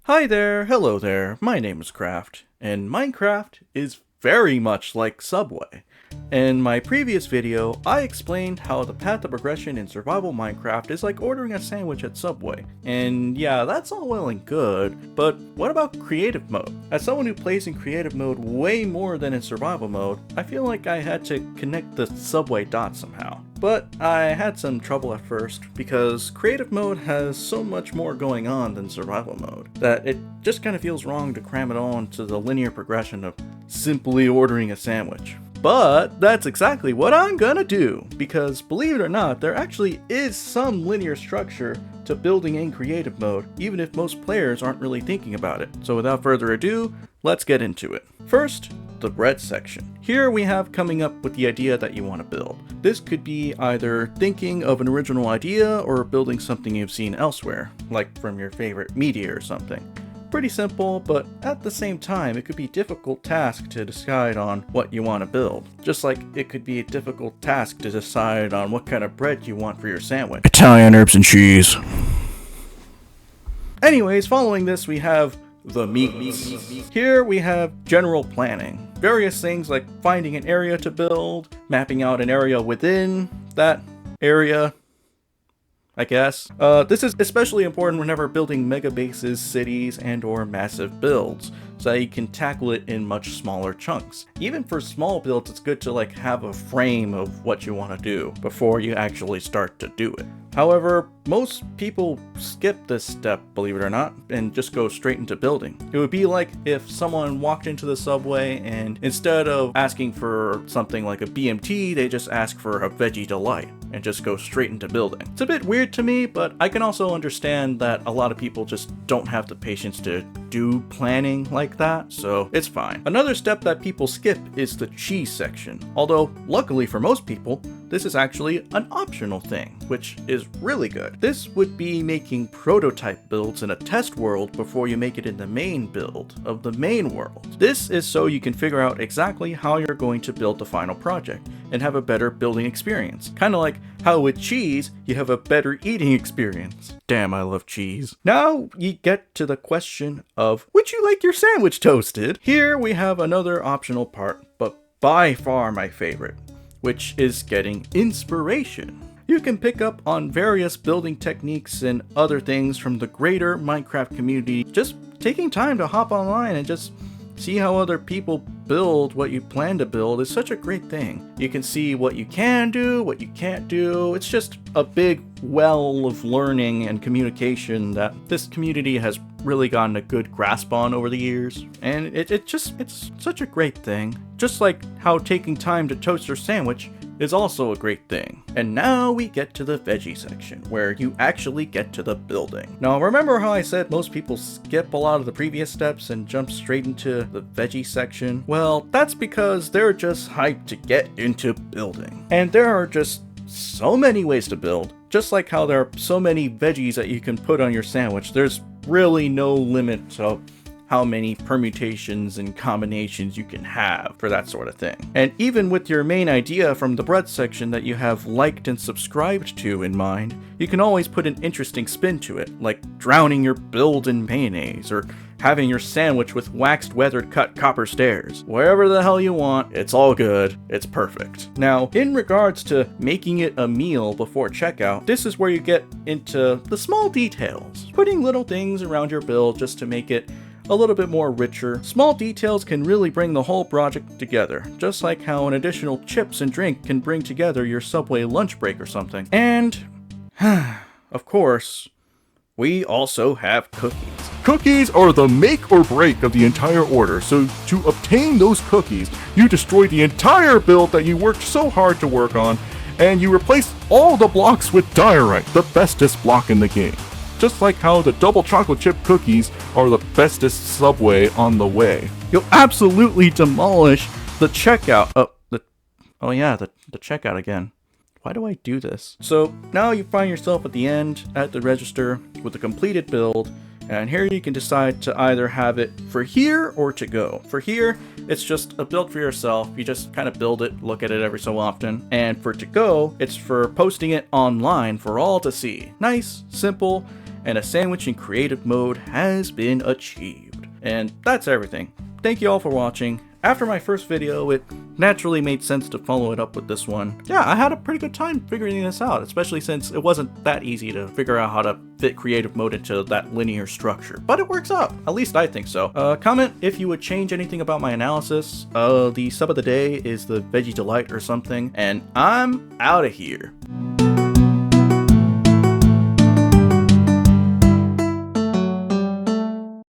Hi there, hello there, my name is Craft, and Minecraft is very much like Subway. In my previous video, I explained how the path of progression in survival Minecraft is like ordering a sandwich at Subway. And yeah, that's all well and good, but what about creative mode? As someone who plays in creative mode way more than in survival mode, I feel like I had to connect the Subway dots somehow. But I had some trouble at first, because creative mode has so much more going on than survival mode, that it just kind of feels wrong to cram it all into the linear progression of simply ordering a sandwich. But that's exactly what I'm gonna do, because believe it or not, there actually is some linear structure to building in creative mode, even if most players aren't really thinking about it. So without further ado, let's get into it. First, the bread section. Here we have coming up with the idea that you want to build. This could be either thinking of an original idea or building something you've seen elsewhere, like from your favorite media or something. Pretty simple, but at the same time, it could be a difficult task to decide on what you want to build. Just like it could be a difficult task to decide on what kind of bread you want for your sandwich. Italian herbs and cheese. Anyways, following this we have the meats. Here we have general planning. Various things like finding an area to build, mapping out an area within that area, I guess. This is especially important whenever building mega bases, cities, and or massive builds, so that you can tackle it in much smaller chunks. Even for small builds, it's good to have a frame of what you want to do before you actually start to do it. However, most people skip this step, believe it or not, and just go straight into building. It would be like if someone walked into the subway and instead of asking for something like a BMT, they just ask for a veggie delight and just go straight into building. It's a bit weird to me, but I can also understand that a lot of people just don't have the patience to do planning like that, so it's fine. Another step that people skip is the cheese section. Although, luckily for most people, this is actually an optional thing, which is really good. This would be making prototype builds in a test world before you make it in the main build of the main world. This is so you can figure out exactly how you're going to build the final project and have a better building experience. Kind of like how with cheese, you have a better eating experience. Damn, I love cheese. Now you get to the question of, would you like your sandwich toasted? Here we have another optional part, but by far my favorite, which is getting inspiration. You can pick up on various building techniques and other things from the greater Minecraft community. Just taking time to hop online and just see how other people build what you plan to build is such a great thing. You can see what you can do, what you can't do. It's just a big well of learning and communication that this community has really gotten a good grasp on over the years. And it's such a great thing. Just like how taking time to toast your sandwich is also a great thing. And now we get to the veggie section, where you actually get to the building. Now remember how I said most people skip a lot of the previous steps and jump straight into the veggie section? Well, that's because they're just hyped to get into building. And there are just so many ways to build. Just like how there are so many veggies that you can put on your sandwich, there's really no limit to how many permutations and combinations you can have for that sort of thing. And even with your main idea from the bread section that you have liked and subscribed to in mind, you can always put an interesting spin to it, like drowning your build in mayonnaise, or having your sandwich with waxed weathered cut copper stairs. Wherever the hell you want, it's all good, it's perfect. Now, in regards to making it a meal before checkout, this is where you get into the small details. Putting little things around your build just to make it a little bit more richer. Small details can really bring the whole project together, just like how an additional chips and drink can bring together your Subway lunch break or something. And, of course, we also have cookies. Cookies are the make or break of the entire order, so to obtain those cookies, you destroy the entire build that you worked so hard to work on, and you replace all the blocks with diorite, the bestest block in the game. Just like how the double chocolate chip cookies are the bestest Subway on the way. You'll absolutely demolish the checkout. The checkout again. Why do I do this? So now you find yourself at the end at the register with a completed build, and here you can decide to either have it for here or to go. For here, it's just a build for yourself. You just kind of build it, look at it every so often. And for to go, it's for posting it online for all to see. Nice, simple, and a sandwich in creative mode has been achieved. And that's everything. Thank you all for watching. After my first video, it naturally made sense to follow it up with this one. Yeah, I had a pretty good time figuring this out, especially since it wasn't that easy to figure out how to fit creative mode into that linear structure. But it works out, at least I think so. Comment if you would change anything about my analysis. The sub of the day is the Veggie Delight or something, and I'm out of here.